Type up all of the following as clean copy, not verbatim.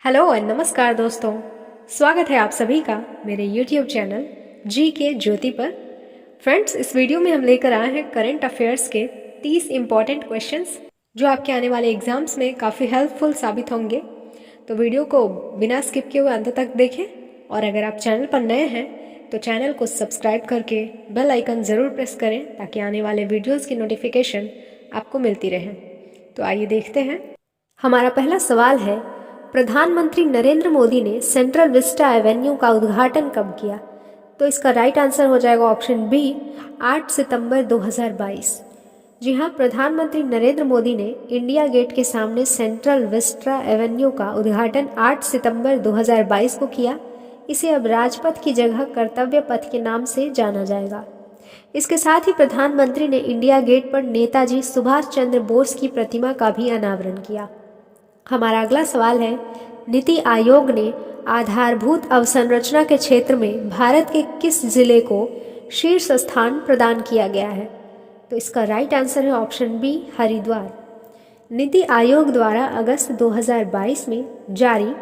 Hello और नमस्कार दोस्तों। स्वागत है आप सभी का मेरे YouTube चैनल जी के ज्योति पर। फ्रेंड्स, इस वीडियो में हम लेकर आए हैं करंट अफेयर्स के 30 इम्पॉर्टेंट क्वेश्चंस जो आपके आने वाले एग्जाम्स में काफ़ी हेल्पफुल साबित होंगे। तो वीडियो को बिना स्किप किए हुए अंत तक देखें और अगर आप चैनल पर नए हैं तो चैनल को सब्सक्राइब करके बेल आइकन ज़रूर प्रेस करें ताकि आने वाले वीडियोज़ की नोटिफिकेशन आपको मिलती रहे। तो आइए देखते हैं। हमारा पहला सवाल है, प्रधानमंत्री नरेंद्र मोदी ने सेंट्रल विस्टा एवेन्यू का उद्घाटन कब किया? तो इसका राइट आंसर हो जाएगा ऑप्शन बी, 8 सितंबर 2022। जी हाँ, प्रधानमंत्री नरेंद्र मोदी ने इंडिया गेट के सामने सेंट्रल विस्टा एवेन्यू का उद्घाटन 8 सितंबर 2022 को किया। इसे अब राजपथ की जगह कर्तव्य पथ के नाम से जाना जाएगा। इसके साथ ही प्रधानमंत्री ने इंडिया गेट पर नेताजी सुभाष चंद्र बोस की प्रतिमा का भी अनावरण किया। हमारा अगला सवाल है, नीति आयोग ने आधारभूत अवसंरचना के क्षेत्र में भारत के किस जिले को शीर्ष स्थान प्रदान किया गया है? तो इसका राइट आंसर है ऑप्शन बी, हरिद्वार। नीति आयोग द्वारा अगस्त 2022 में जारी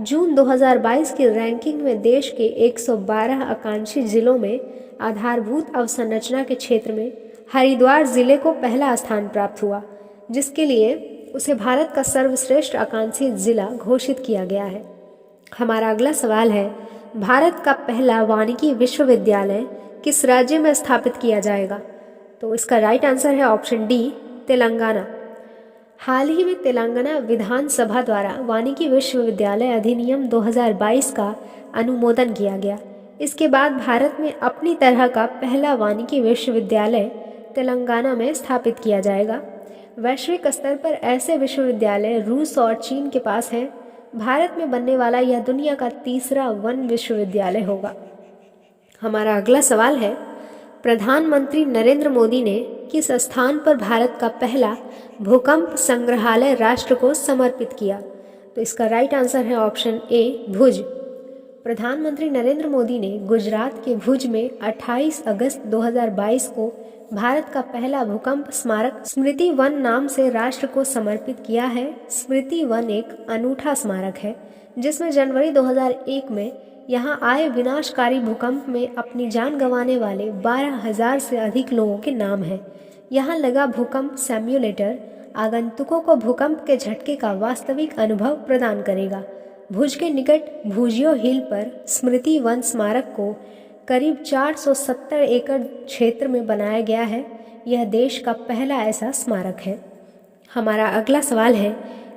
जून 2022 की रैंकिंग में देश के 112 आकांक्षी जिलों में आधारभूत अवसंरचना के क्षेत्र में हरिद्वार जिले को पहला स्थान प्राप्त हुआ, जिसके लिए उसे भारत का सर्वश्रेष्ठ आकांक्षी जिला घोषित किया गया है। हमारा अगला सवाल है, भारत का पहला वानिकी विश्वविद्यालय किस राज्य में स्थापित किया जाएगा? तो इसका राइट आंसर है ऑप्शन डी, तेलंगाना। हाल ही में तेलंगाना विधानसभा द्वारा वानिकी विश्वविद्यालय अधिनियम 2022 का अनुमोदन किया गया। इसके बाद भारत में अपनी तरह का पहला वानिकी विश्वविद्यालय तेलंगाना में स्थापित किया जाएगा। वैश्विक स्तर पर ऐसे विश्वविद्यालय रूस और चीन के पास हैं। भारत में बनने वाला यह दुनिया का तीसरा वन विश्वविद्यालय होगा। हमारा अगला सवाल है, प्रधानमंत्री नरेंद्र मोदी ने किस स्थान पर भारत का पहला भूकंप संग्रहालय राष्ट्र को समर्पित किया? तो इसका राइट आंसर है ऑप्शन ए, भुज। प्रधानमंत्री नरेंद्र मोदी ने गुजरात के भुज में 28 अगस्त 2022 को भारत का पहला भूकंप स्मारक स्मृति वन नाम से राष्ट्र को समर्पित किया है। स्मृति वन एक अनूठा स्मारक है जिसमें जनवरी 2001 में यहाँ आए विनाशकारी भूकंप में अपनी जान गंवाने वाले 12,000 से अधिक लोगों के नाम हैं। यहाँ लगा भूकंप सिम्युलेटर आगंतुकों को भूकंप के झटके का वास्तविक अनुभव प्रदान करेगा। भुज के निकट भुजियो हिल पर स्मृति वन स्मारक को करीब 470 एकड़ क्षेत्र में बनाया गया है। यह देश का पहला ऐसा स्मारक है। हमारा अगला सवाल है,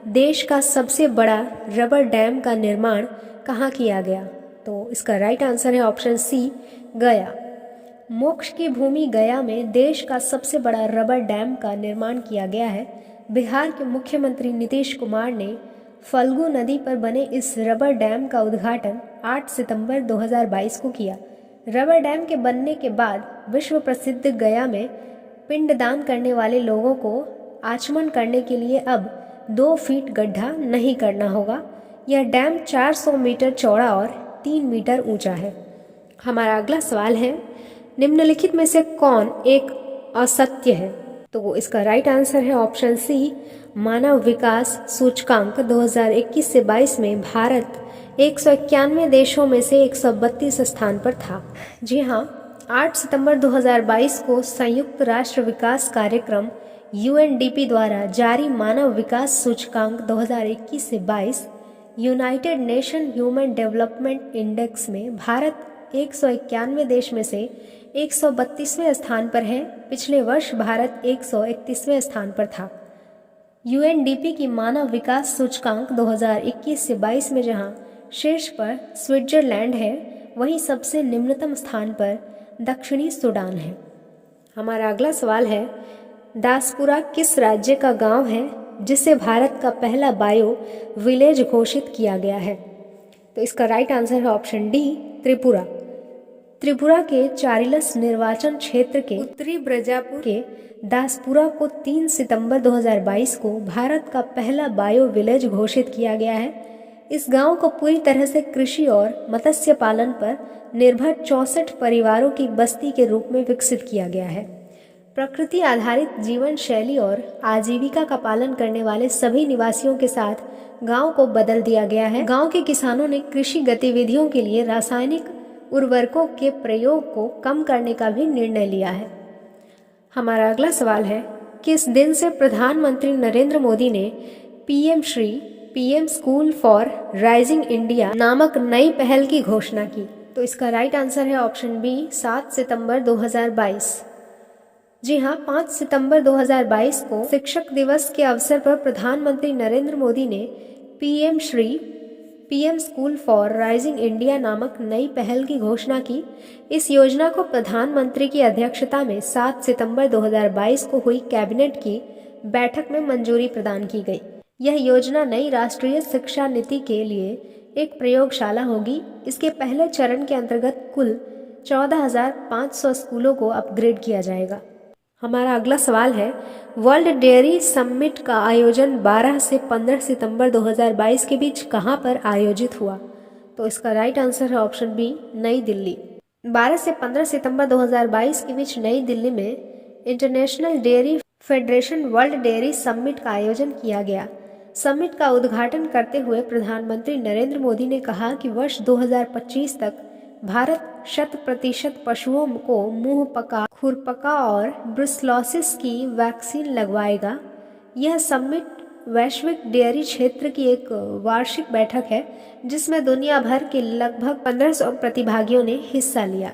देश का सबसे बड़ा रबर डैम का निर्माण कहाँ किया गया? तो इसका राइट आंसर है ऑप्शन सी, गया। मोक्ष की भूमि गया में देश का सबसे बड़ा रबर डैम का निर्माण किया गया है। बिहार के मुख्यमंत्री नीतीश कुमार ने फल्गु नदी पर बने इस रबर डैम का उद्घाटन 8 सितंबर 2022 को किया। रबर डैम के बनने के बाद विश्व प्रसिद्ध गया में पिंडदान करने वाले लोगों को आचमन करने के लिए अब 2 फीट गड्ढा नहीं करना होगा। यह डैम 400 मीटर चौड़ा और 3 मीटर ऊंचा है। हमारा अगला सवाल है, निम्नलिखित में से कौन एक असत्य है? तो इसका राइट आंसर है ऑप्शन सी, मानव विकास सूचकांक 2021 से 22 में भारत 191 देशों में से 132 स्थान पर था। जी हाँ, 8 सितंबर 2022 को संयुक्त राष्ट्र विकास कार्यक्रम UNDP द्वारा जारी मानव विकास सूचकांक 2021 से 22 United nation human development index में भारत 191 देश में से 132वें स्थान पर है। पिछले वर्ष भारत 131वें स्थान पर था। UNDP की मानव विकास सूचकांक 2021 से 22 में जहां शीर्ष पर स्विट्जरलैंड है, वहीं सबसे निम्नतम स्थान पर दक्षिणी सूडान है। हमारा अगला सवाल है, दासपुरा किस राज्य का गांव है जिसे भारत का पहला बायो विलेज घोषित किया गया है? तो इसका राइट आंसर है ऑप्शन डी, त्रिपुरा। त्रिपुरा के चारिलस निर्वाचन क्षेत्र के उत्तरी ब्रजापुर के दासपुरा को 3 सितंबर 2022 को भारत का पहला बायो विलेज घोषित किया गया है। इस गांव को पूरी तरह से कृषि और मत्स्य पालन पर निर्भर 64 परिवारों की बस्ती के रूप में विकसित किया गया है। प्रकृति आधारित जीवन शैली और आजीविका का पालन करने वाले सभी निवासियों के साथ गांव को बदल दिया गया है। गांव के किसानों ने कृषि गतिविधियों के लिए रासायनिक उर्वरकों के प्रयोग को कम करने का भी निर्णय लिया है। हमारा अगला सवाल है, किस दिन से प्रधानमंत्री नरेंद्र मोदी ने PM school for rising India नामक नई पहल की घोषणा की? तो इसका राइट आंसर है ऑप्शन बी, 7 सितंबर 2022। जी हाँ, 5 सितंबर 2022 को शिक्षक दिवस के अवसर पर प्रधानमंत्री नरेंद्र मोदी ने PM school for rising India नामक नई पहल की घोषणा की। इस योजना को प्रधानमंत्री की अध्यक्षता में 7 सितंबर 2022 को हुई कैबिनेट की बैठक में मंजूरी प्रदान की गई। यह योजना नई राष्ट्रीय शिक्षा नीति के लिए एक प्रयोगशाला होगी। इसके पहले चरण के अंतर्गत कुल 14,500 स्कूलों को अपग्रेड किया जाएगा। हमारा अगला सवाल है, वर्ल्ड डेयरी समिट का आयोजन 12 से 15 सितंबर 2022 के बीच कहां पर आयोजित हुआ? तो इसका राइट आंसर है ऑप्शन बी, नई दिल्ली। 12 से 15 सितंबर 2022 के बीच नई दिल्ली में international dairy federation world dairy summit का आयोजन किया गया। समिट का उद्घाटन करते हुए प्रधानमंत्री नरेंद्र मोदी ने कहा कि वर्ष 2025 तक भारत 100% पशुओं को मुंह पका, खुरपका और ब्रुसलोसिस की वैक्सीन लगवाएगा। यह समिट वैश्विक डेयरी क्षेत्र की एक वार्षिक बैठक है जिसमें दुनिया भर के लगभग 1500 प्रतिभागियों ने हिस्सा लिया।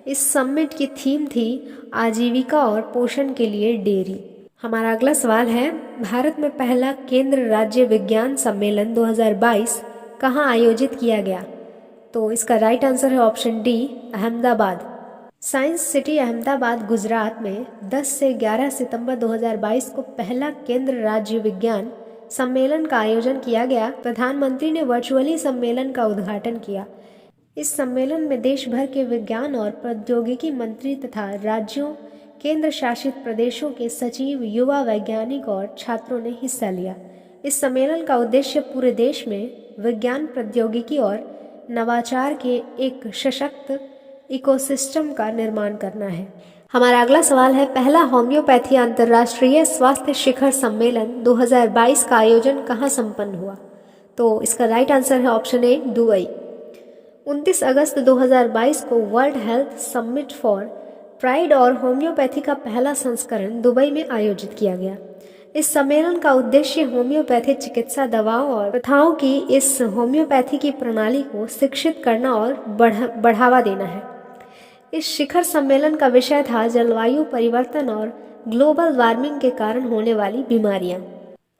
इस समिट की थीम थी आजीविका और पोषण के लिए डेयरी। हमारा अगला सवाल है, भारत में पहला केंद्र राज्य विज्ञान सम्मेलन 2022 कहाँ आयोजित किया गया? तो इसका राइट आंसर है option D, Ahmedabad. Science city Ahmedabad Gujarat में 10 से 11 सितंबर 2022 को पहला केंद्र राज्य विज्ञान सम्मेलन का आयोजन किया गया। प्रधानमंत्री ने वर्चुअली सम्मेलन का उद्घाटन किया। इस सम्मेलन में देश भर के विज्ञान और प्रौद्योगिकी मंत्री तथा राज्यों, केंद्र शासित प्रदेशों के सचिव, युवा वैज्ञानिक और छात्रों ने हिस्सा लिया। इस सम्मेलन का उद्देश्य पूरे देश में विज्ञान, प्रौद्योगिकी और नवाचार के एक सशक्त इकोसिस्टम का निर्माण करना है। हमारा अगला सवाल है, पहला होम्योपैथी अंतर्राष्ट्रीय स्वास्थ्य शिखर सम्मेलन 2022 का आयोजन कहाँ संपन्न हुआ? तो इसका राइट आंसर है ऑप्शन ए, दुबई। 29 अगस्त 2022 को world health summit for pride और होम्योपैथी का पहला संस्करण दुबई में आयोजित किया गया। इस सम्मेलन का उद्देश्य होम्योपैथी चिकित्सा दवाओं और प्रथाओं की इस होम्योपैथी की प्रणाली को शिक्षित करना और बढ़ावा देना है। इस शिखर सम्मेलन का विषय था जलवायु परिवर्तन और ग्लोबल वार्मिंग के कारण होने वाली बीमारियां।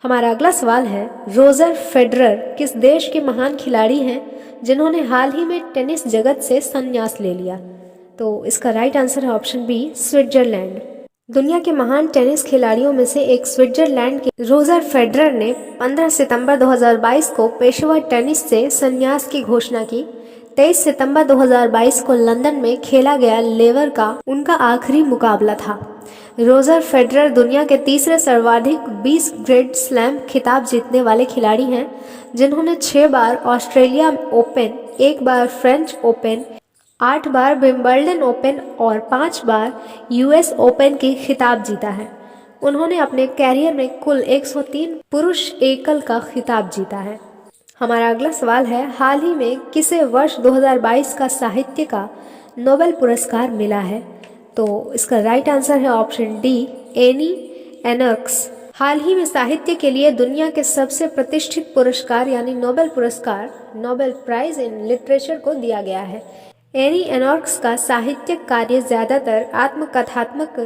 हमारा अगला सवाल है, रोजर फेडरर किस देश के महान खिलाड़ी हैं जिन्होंने हाल ही में टेनिस जगत से संन्यास ले लिया? तो इसका राइट आंसर है ऑप्शन बी, स्विट्जरलैंड। दुनिया के महान टेनिस खिलाड़ियों में से एक स्विट्जरलैंड के रोजर फेडरर ने 15 सितंबर 2022 को पेशेवर टेनिस से संन्यास की घोषणा की। 23 सितंबर 2022 को लंदन में खेला गया लेवर का उनका आखिरी मुकाबला था। रोजर फेडरर दुनिया के तीसरे सर्वाधिक 20 ग्रैंड स्लैम खिताब जीतने वाले खिलाड़ी हैं, जिन्होंने 6 बार ऑस्ट्रेलिया ओपन, 1 बार फ्रेंच ओपन, 8 बार विंबलडन ओपन और 5 बार यूएस ओपन की खिताब जीता है। उन्होंने अपने कैरियर में कुल 103 पुरुष एकल का खिताब जीता है। हमारा अगला सवाल है, हाल ही में किसे वर्ष 2022 का साहित्य का नोबेल पुरस्कार मिला है? तो इसका राइट आंसर है ऑप्शन डी, एनी एनर्क्स। हाल ही में साहित्य के लिए दुनिया के सबसे प्रतिष्ठित पुरस्कार यानी नोबेल पुरस्कार, नोबेल प्राइज इन लिटरेचर को दिया गया है। एनी एनॉर्क्स का साहित्यिक कार्य ज्यादातर आत्मकथात्मक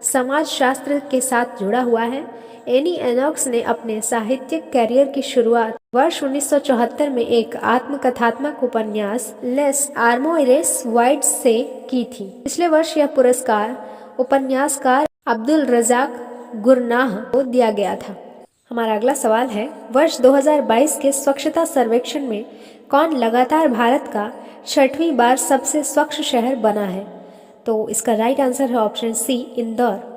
समाजशास्त्र के साथ जुड़ा हुआ है। एनी एनॉर्क्स ने अपने साहित्यिक कैरियर की शुरुआत वर्ष 1974 में एक आत्मकथात्मक उपन्यास लेस आर्मोइरेस वाइड से की थी। पिछले वर्ष यह पुरस्कार उपन्यासकार अब्दुल रजाक गुरनाह को दिया गया था। हमारा अगला सवाल है, वर्ष 2022 के स्वच्छता सर्वेक्षण में कौन लगातार भारत का 6वीं बार सबसे स्वच्छ शहर बना है? तो इसका राइट आंसर है ऑप्शन सी, इंदौर।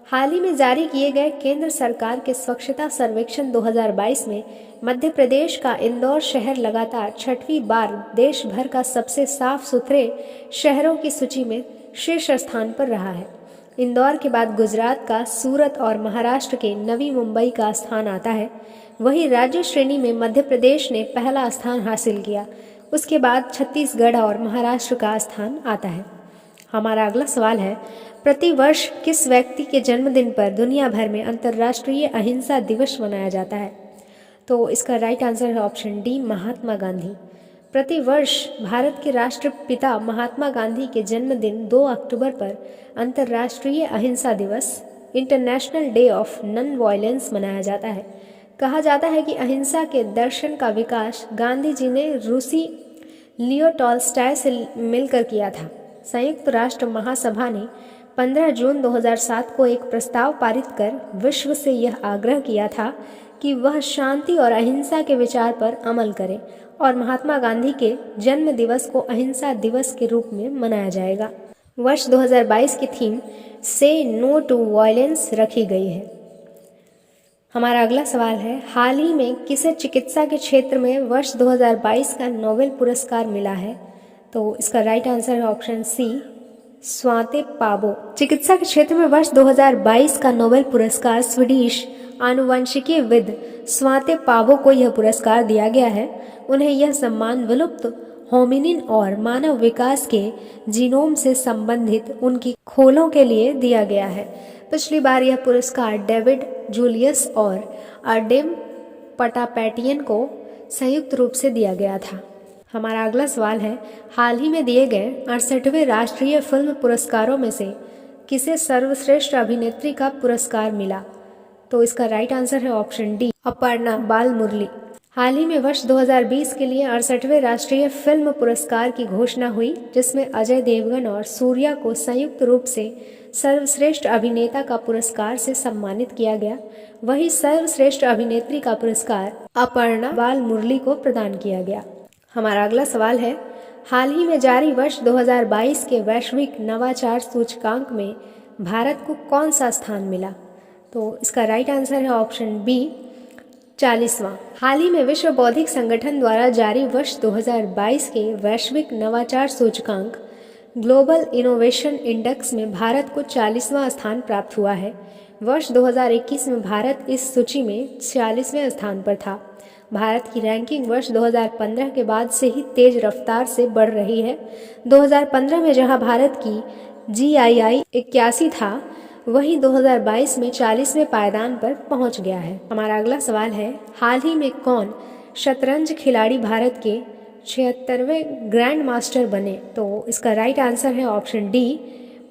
हाल ही में जारी किए गए केंद्र सरकार के स्वच्छता सर्वेक्षण 2022 में मध्य प्रदेश का इंदौर शहर लगातार 6वीं बार देश भर का सबसे साफ सुथरे शहरों की सूची में शीर्ष स्थान पर रहा है। इंदौर के बाद गुजरात का सूरत और महाराष्ट्र के नवी मुंबई का स्थान आता है। वहीं राज्य श्रेणी में मध्य प्रदेश ने पहला स्थान हासिल किया। उसके बाद छत्तीसगढ़ और महाराष्ट्र का स्थान आता है। हमारा अगला सवाल है, प्रतिवर्ष किस व्यक्ति के जन्मदिन पर दुनिया भर में अंतर्राष्ट्रीय अहिंसा दिवस मनाया जाता है? तो इसका राइट आंसर है ऑप्शन डी, महात्मा गांधी। प्रतिवर्ष भारत के राष्ट्रपिता महात्मा गांधी के जन्मदिन 2 अक्टूबर पर अंतर्राष्ट्रीय अहिंसा दिवस, international day of non violence मनाया जाता है। कहा जाता है कि अहिंसा के दर्शन का विकास गांधी जी ने रूसी लियो टॉल्स्टॉय से मिलकर किया था। संयुक्त राष्ट्र महासभा ने 15 जून 2007 को एक प्रस्ताव पारित कर विश्व से यह आग्रह किया था कि वह शांति और अहिंसा के विचार पर अमल करे और महात्मा गांधी के जन्म दिवस को अहिंसा दिवस के रूप में मनाया जाएगा। वर्ष 2022 की थीम से नो टू वायलेंस रखी गई है। हमारा अगला सवाल है, हाल ही में किसे चिकित्सा के क्षेत्र में वर्ष 2022 का नोबेल पुरस्कार मिला है? तो इसका राइट आंसर है ऑप्शन सी, स्वाते पाबो। चिकित्सा के क्षेत्र में वर्ष 2022 का नोबेल पुरस्कार स्वीडिश आनुवंशिकीविद स्वाते पाबो को यह पुरस्कार दिया गया है। उन्हें यह सम्मान विलुप्त होमिनिन और मानव विकास के जीनोम से संबंधित उनकी खोलों के लिए दिया गया है। पिछली बार यह पुरस्कार डेविड जूलियस और आर्डेम पटापैटियन को संयुक्त रूप से दिया गया था। हमारा अगला सवाल है, हाल ही में दिए गए 68वें राष्ट्रीय फिल्म पुरस्कारों में से किसे सर्वश्रेष्ठ अभिनेत्री का पुरस्कार मिला? तो इसका राइट आंसर है ऑप्शन डी, अपर्णा बालमुरली। हाल ही में वर्ष 2020 के लिए 68वें राष्ट्रीय फिल्म पुरस्कार की घोषणा हुई, जिसमें अजय देवगन और सूर्या को संयुक्त रूप से सर्वश्रेष्ठ अभिनेता का पुरस्कार से सम्मानित किया गया। वहीं सर्वश्रेष्ठ अभिनेत्री का पुरस्कार अपर्णा बालमुरली को प्रदान किया गया। हमारा अगला सवाल है, हाल ही में जारी वर्ष 2022 के वैश्विक नवाचार सूचकांक में भारत को कौन सा स्थान मिला? तो इसका राइट आंसर है ऑप्शन बी, 40वां। हाल ही में विश्व बौद्धिक संगठन द्वारा जारी वर्ष 2022 के वैश्विक नवाचार सूचकांक ग्लोबल इनोवेशन इंडेक्स में भारत को 40वां स्थान प्राप्त हुआ है। वर्ष 2021 में भारत इस सूची में 46वें स्थान पर था। भारत की रैंकिंग वर्ष 2015 के बाद से ही तेज रफ्तार से बढ़ रही है। 2015 में जहां भारत की GII 81 था, वहीं 2022 में 40वें पायदान पर पहुंच गया है। हमारा अगला सवाल है, हाल ही में कौन शतरंज खिलाड़ी भारत के 76वें ग्रैंड मास्टर बने? तो इसका राइट आंसर है ऑप्शन डी,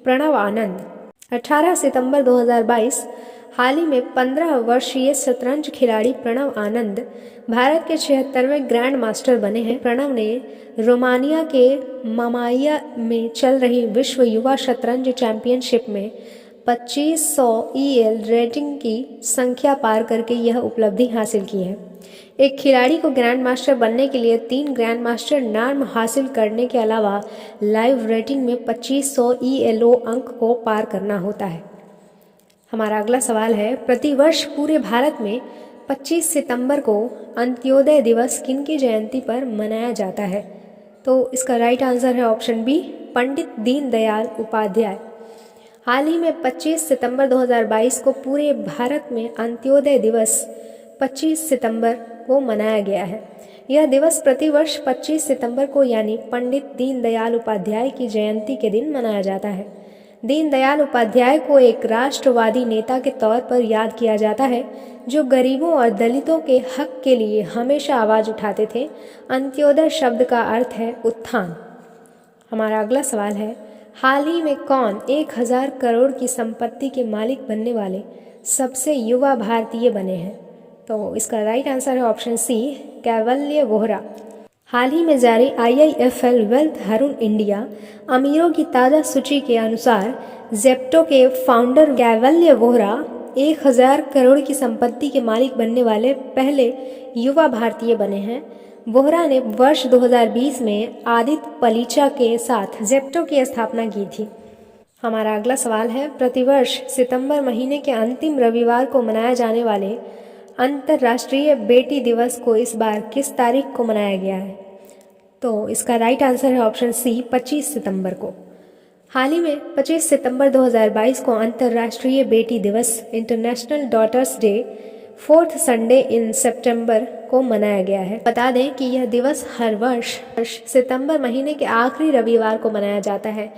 प्रणव आनंद। 18 सितंबर 2022 हाल ही में 15 वर्षीय शतरंज खिलाड़ी प्रणव आनंद भारत के 76वें ग्रैंड मास्टर बने हैं। प्रणव ने रोमानिया के मामाइया में चल रही विश्व युवा शतरंज चैंपियनशिप में 2500 EL रेटिंग की संख्या पार करके यह उपलब्धि हासिल की है। एक खिलाड़ी को ग्रैंड मास्टर बनने के लिए 3 ग्रैंड मास्टर नाम हासिल करने के अलावा लाइव रेटिंग में 2500 ELO अंक को पार करना होता है। हमारा अगला सवाल है, प्रतिवर्ष पूरे भारत में 25 सितंबर को अंत्योदय दिवस किनकी जयंती पर मनाया जाता है? तो इसका राइट आंसर है ऑप्शन बी, पंडित दीनदयाल उपाध्याय। हाल ही में 25 सितंबर 2022 को पूरे भारत में अंत्योदय दिवस 25 सितंबर को मनाया गया है। यह दिवस प्रतिवर्ष 25 सितंबर को यानी पंडित दीनदयाल उपाध्याय की जयंती के दिन मनाया जाता है। दीनदयाल उपाध्याय को एक राष्ट्रवादी नेता के तौर पर याद किया जाता है, जो गरीबों और दलितों के हक के लिए हमेशा आवाज़ उठाते थे। अंत्योदय शब्द का अर्थ है उत्थान। हमारा अगला सवाल है, हाल ही में कौन 1000 करोड़ की संपत्ति के मालिक बनने वाले सबसे युवा भारतीय बने हैं? तो इसका राइट आंसर है ऑप्शन सी, कैवल्य वोहरा। हाल ही में जारी IIFL वेल्थ हरून इंडिया अमीरों की ताज़ा सूची के अनुसार जेप्टो के फाउंडर कैवल्य वोहरा 1000 करोड़ की संपत्ति के मालिक बनने वाले पहले युवा भारतीय बने हैं। वोहरा ने वर्ष 2020 में आदित्य पलीचा के साथ जेप्टो की स्थापना की थी। हमारा अगला सवाल है, प्रतिवर्ष सितंबर महीने के अंतिम रविवार को मनाया जाने वाले अंतर्राष्ट्रीय बेटी दिवस को इस बार किस तारीख को मनाया गया है? तो इसका राइट आंसर है ऑप्शन सी, 25 सितंबर को। हाल ही में 25 सितंबर 2022 को अंतर्राष्ट्रीय बेटी दिवस international daughters day 4th Sunday in September को मनाया गया है। बता दें कि यह दिवस हर वर्ष सितंबर महीने के आखिरी रविवार को मनाया जाता है।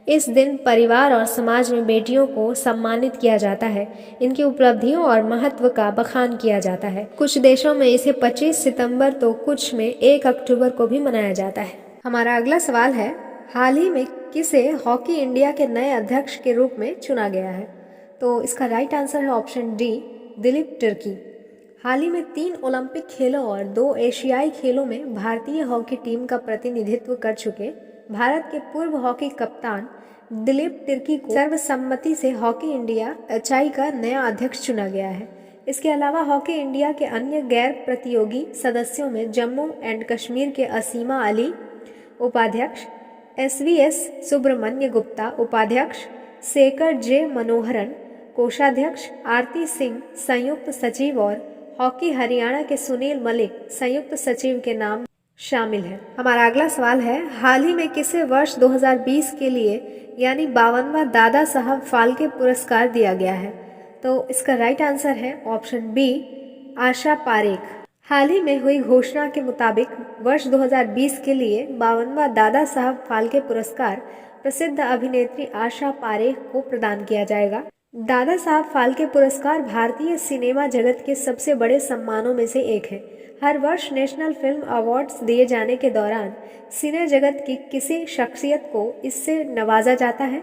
इस दिन परिवार और समाज में बेटियों को सम्मानित किया जाता है, इनकी उपलब्धियों और महत्व का बखान किया जाता है। कुछ देशों में इसे 25 सितंबर तो कुछ में 1 अक्टूबर को भी मनाया जाता है। हमारा अगला सवाल है, हाल ही में किसे हॉकी इंडिया के नए अध्यक्ष के रूप में चुना गया है? तो इसका राइट आंसर है ऑप्शन डी, दिलीप तिर्की। हाल ही में 3 ओलंपिक खेलों और 2 एशियाई खेलों में भारतीय हॉकी टीम का प्रतिनिधित्व कर चुके भारत के पूर्व हॉकी कप्तान दिलीप तिर्की को सर्वसम्मति से हॉकी इंडिया एचआई का नया अध्यक्ष चुना गया है। इसके अलावा हॉकी इंडिया के अन्य गैर प्रतियोगी सदस्यों में जम्मू एंड कश्मीर के असीमा अली उपाध्यक्ष, SVS सुब्रमण्य गुप्ता उपाध्यक्ष, शेखर जे मनोहरन कोषाध्यक्ष, आरती सिंह संयुक्त सचिव और हॉकी हरियाणा के सुनील मलिक संयुक्त सचिव के नाम शामिल है। हमारा अगला सवाल है, हाल ही में किसे वर्ष 2020 के लिए यानी 52वां दादा साहब फाल्के पुरस्कार दिया गया है? तो इसका राइट आंसर है ऑप्शन बी, आशा पारेख। हाल ही में हुई घोषणा के मुताबिक वर्ष 2020 के लिए 52वां दादा साहब फाल्के पुरस्कार प्रसिद्ध अभिनेत्री आशा पारेख को प्रदान किया जाएगा। दादा साहब फाल्के पुरस्कार भारतीय सिनेमा जगत के सबसे बड़े सम्मानों में से एक है। हर वर्ष नेशनल फिल्म अवार्ड्स दिए जाने के दौरान सिने जगत की किसी शख्सियत को इससे नवाजा जाता है।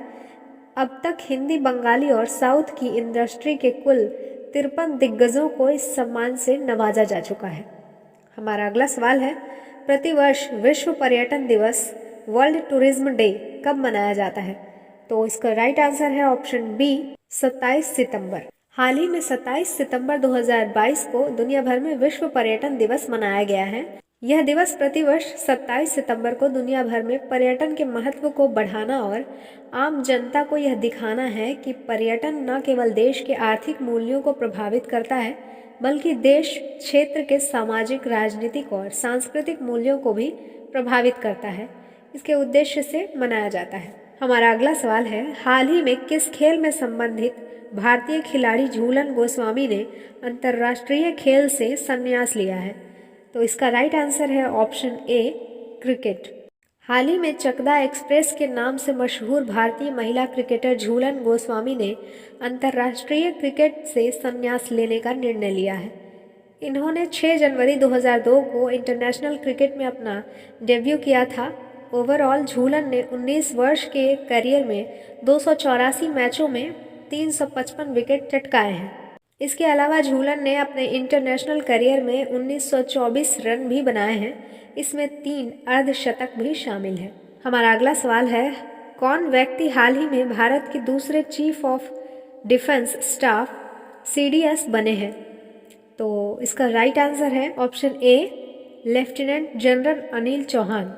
अब तक हिंदी, बंगाली और साउथ की इंडस्ट्री के कुल 53 दिग्गजों को इस सम्मान से नवाजा जा चुका है। हमारा अगला सवाल है, प्रतिवर्ष विश्व पर्यटन दिवस वर्ल्ड टूरिज्म डे कब मनाया जाता है? तो इसका राइट आंसर है ऑप्शन बी, 27 सितंबर। हाल ही में 27 सितंबर 2022 को दुनिया भर में विश्व पर्यटन दिवस मनाया गया है। यह दिवस प्रतिवर्ष 27 सितंबर को दुनिया भर में पर्यटन के महत्व को बढ़ाना और आम जनता को यह दिखाना है कि पर्यटन न केवल देश के आर्थिक मूल्यों को प्रभावित करता है, बल्कि देश क्षेत्र के सामाजिक, राजनीतिक और सांस्कृतिक मूल्यों को भी प्रभावित करता है। इसके उद्देश्य से मनाया जाता है। हमारा अगला सवाल है, हाल ही में किस खेल में संबंधित भारतीय खिलाड़ी झूलन गोस्वामी ने अंतर्राष्ट्रीय खेल से संन्यास लिया है? तो इसका राइट आंसर है ऑप्शन ए, क्रिकेट। हाल ही में चकदा एक्सप्रेस के नाम से मशहूर भारतीय महिला क्रिकेटर झूलन गोस्वामी ने अंतर्राष्ट्रीय क्रिकेट से संन्यास लेने का निर्णय लिया है। इन्होंने 6 जनवरी 2002 को इंटरनेशनल क्रिकेट में अपना डेब्यू किया था। ओवरऑल झूलन ने 19 वर्ष के करियर में 284 मैचों में 355 विकेट चटकाए हैं। इसके अलावा झूलन ने अपने इंटरनेशनल करियर में 1924 रन भी बनाए हैं। इसमें 3 अर्धशतक भी शामिल है। हमारा अगला सवाल है, कौन व्यक्ति हाल ही में भारत के दूसरे chief of defence staff CDS बने हैं? तो इसका राइट आंसर है option A, lieutenant general Anil Chauhan.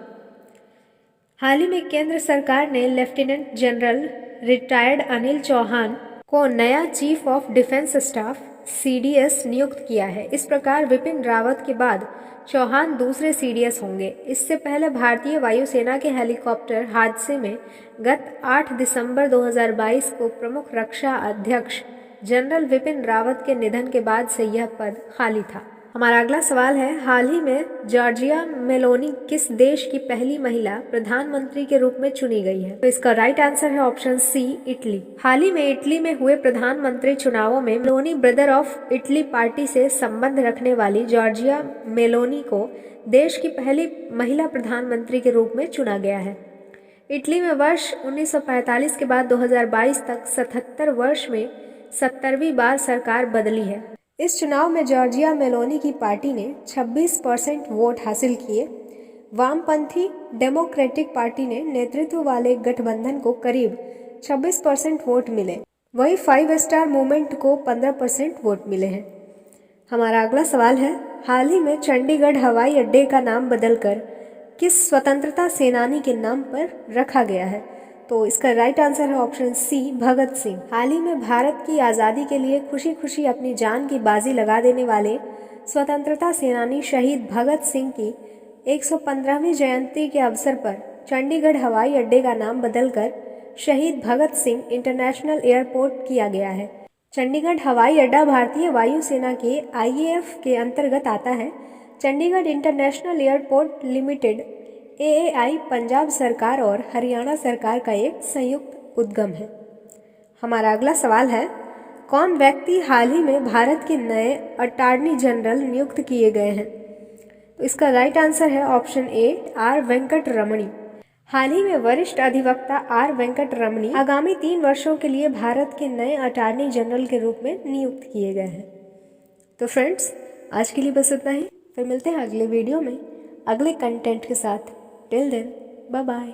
हाल ही में केंद्र सरकार ने lieutenant general retired Anil Chauhan को नया chief of defence staff CDS नियुक्त किया है। इस प्रकार विपिन रावत के बाद चौहान दूसरे CDS होंगे। इससे पहले भारतीय वायुसेना के हेलीकॉप्टर हादसे में गत 8 दिसंबर 2022 को प्रमुख रक्षा अध्यक्ष जनरल विपिन रावत के निधन के बाद से यह पद खाली था। हमारा अगला सवाल है, हाल ही में जॉर्जिया मेलोनी किस देश की पहली महिला प्रधानमंत्री के रूप में चुनी गई है? तो इसका राइट आंसर है ऑप्शन सी, इटली। हाल ही में इटली में हुए प्रधानमंत्री चुनावों में Meloni brother of Italy party से संबंध रखने वाली जॉर्जिया मेलोनी को देश की पहली महिला प्रधानमंत्री के रूप में चुना गया है। इटली में वर्ष 1945 के बाद 2022 तक 77 वर्ष में 70वीं बार सरकार बदली है। इस चुनाव में जॉर्जिया मेलोनी की पार्टी ने 26% वोट हासिल किए। वामपंथी डेमोक्रेटिक पार्टी ने नेतृत्व वाले गठबंधन को करीब 26% वोट मिले। वहीं 5 स्टार मूवमेंट को 15% वोट मिले हैं। हमारा अगला सवाल है, हाल ही में चंडीगढ़ हवाई अड्डे का नाम बदलकर किस स्वतंत्रता सेनानी के नाम पर रखा गया है? तो इसका राइट आंसर है ऑप्शन सी, भगत सिंह। हाल ही में भारत की आज़ादी के लिए खुशी खुशी अपनी जान की बाजी लगा देने वाले स्वतंत्रता सेनानी शहीद भगत सिंह की 115वीं जयंती के अवसर पर चंडीगढ़ हवाई अड्डे का नाम बदलकर शहीद भगत सिंह इंटरनेशनल एयरपोर्ट किया गया है? चंडीगढ़ हवाई अड्डा भारतीय वायुसेना के आईएएफ के अंतर्गत आता है। Chandigarh international airport limited AAI Punjab सरकार और हरियाणा सरकार का एक संयुक्त उद्यम है। हमारा अगला सवाल है, कौन व्यक्ति हाल ही में भारत के नए अटॉर्नी जनरल नियुक्त किए गए हैं? तो इसका राइट आंसर है ऑप्शन ए, आर वेंकट रमणी। हाल ही में वरिष्ठ अधिवक्ता आर वेंकट रमणी आगामी 3 वर्षों के लिए भारत के नए अटॉर्नी जनरल के रूप में नियुक्त किए गए हैं। तो फ्रेंड्स, आज के लिए बस इतना ही। फिर मिलते हैं अगले वीडियो में अगले कंटेंट के साथ। Till then, bye bye.